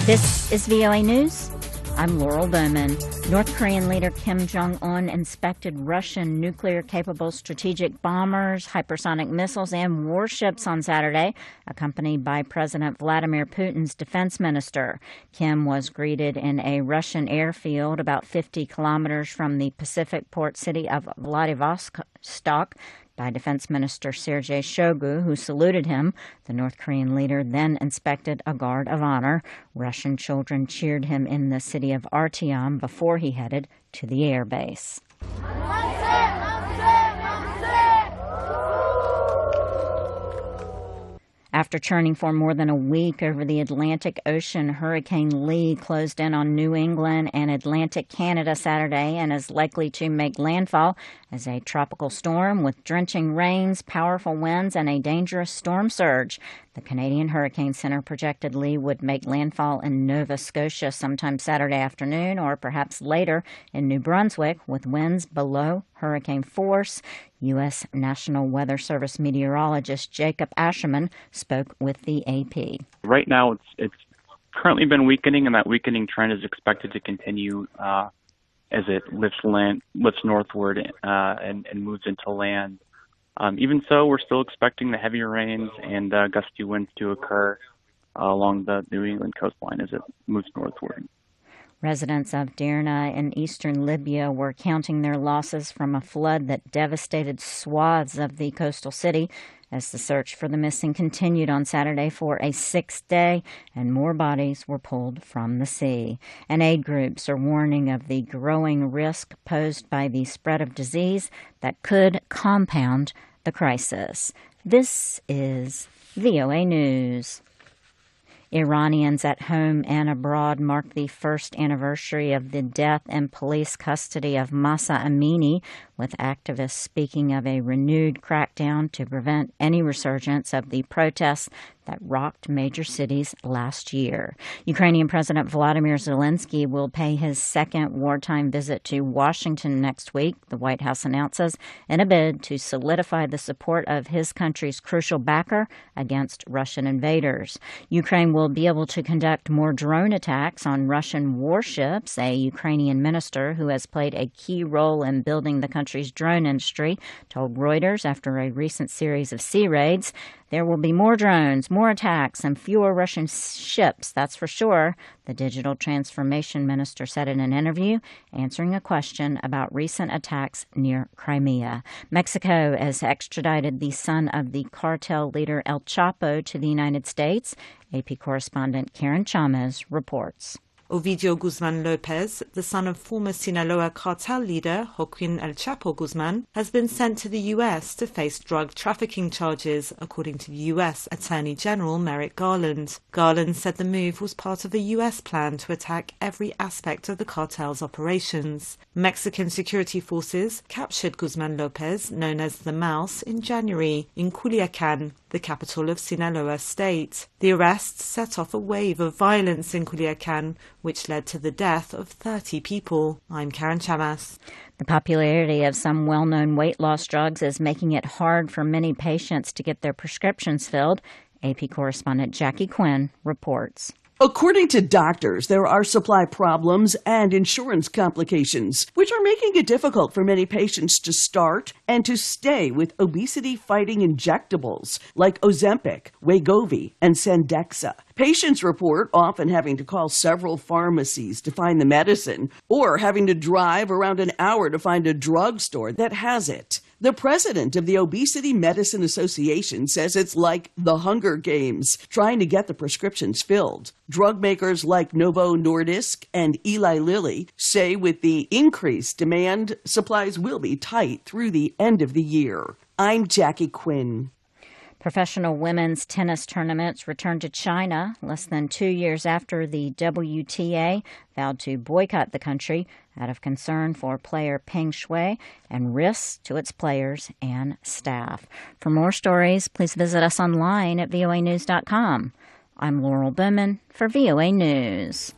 This is VOA News. I'm Laurel Bowman. North Korean leader Kim Jong-un inspected Russian nuclear-capable strategic bombers, hypersonic missiles, and warships on Saturday, accompanied by President Vladimir Putin's defense minister. Kim was greeted in a Russian airfield about 50 kilometers from the Pacific port city of Vladivostok by Defense Minister Sergei Shoigu, who saluted him. The North Korean leader then inspected a guard of honor. Russian children cheered him in the city of Artyom before he headed to the air base. After churning for more than a week over the Atlantic Ocean, Hurricane Lee closed in on New England and Atlantic Canada Saturday and is likely to make landfall as a tropical storm with drenching rains, powerful winds, and a dangerous storm surge. The Canadian Hurricane Center projected Lee would make landfall in Nova Scotia sometime Saturday afternoon or perhaps later in New Brunswick with winds below hurricane force. U.S. National Weather Service meteorologist Jacob Asherman spoke with the AP. Right now, it's currently been weakening, and that weakening trend is expected to continue as it lifts northward and moves into land. Even so, we're still expecting the heavier rains and gusty winds to occur along the New England coastline as it moves northward. Residents of Derna in eastern Libya were counting their losses from a flood that devastated swaths of the coastal city as the search for the missing continued on Saturday for a sixth day and more bodies were pulled from the sea. And aid groups are warning of the growing risk posed by the spread of disease that could compound the crisis. This is VOA News. Iranians at home and abroad mark the first anniversary of the death in police custody of Mahsa Amini, with activists speaking of a renewed crackdown to prevent any resurgence of the protests that rocked major cities last year. Ukrainian President Volodymyr Zelensky will pay his second wartime visit to Washington next week, the White House announces, in a bid to solidify the support of his country's crucial backer against Russian invaders. Ukraine will be able to conduct more drone attacks on Russian warships. A Ukrainian minister who has played a key role in building the country's drone industry told Reuters after a recent series of sea raids, "There will be more drones, more attacks, and fewer Russian ships, that's for sure," the digital transformation minister said in an interview, answering a question about recent attacks near Crimea. Mexico has extradited the son of the cartel leader El Chapo to the United States. AP correspondent Karen Chavez reports. Ovidio Guzman Lopez, the son of former Sinaloa cartel leader Joaquin El Chapo Guzman, has been sent to the U.S. to face drug trafficking charges, according to the U.S. Attorney General Merrick Garland. Garland said the move was part of a U.S. plan to attack every aspect of the cartel's operations. Mexican security forces captured Guzman Lopez, known as the Mouse, in January in Culiacan, the capital of Sinaloa state. The arrests set off a wave of violence in Culiacan, which led to the death of 30 people. I'm Karen Chavez. The popularity of some well-known weight loss drugs is making it hard for many patients to get their prescriptions filled. AP correspondent Jackie Quinn reports. According to doctors, there are supply problems and insurance complications, which are making it difficult for many patients to start and to stay with obesity-fighting injectables like Ozempic, Wegovy, and Sandexa. Patients report often having to call several pharmacies to find the medicine or having to drive around an hour to find a drugstore that has it. The president of the Obesity Medicine Association says it's like the Hunger Games, trying to get the prescriptions filled. Drug makers like Novo Nordisk and Eli Lilly say with the increased demand, supplies will be tight through the end of the year. I'm Jackie Quinn. Professional women's tennis tournaments returned to China less than 2 years after the WTA vowed to boycott the country out of concern for player Peng Shuai and risks to its players and staff. For more stories, please visit us online at voanews.com. I'm Laurel Bowman for VOA News.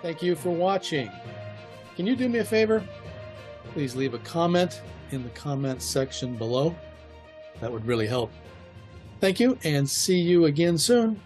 Thank you for watching. Can you do me a favor? Please leave a comment in the comments section below. That would really help. Thank you, and see you again soon.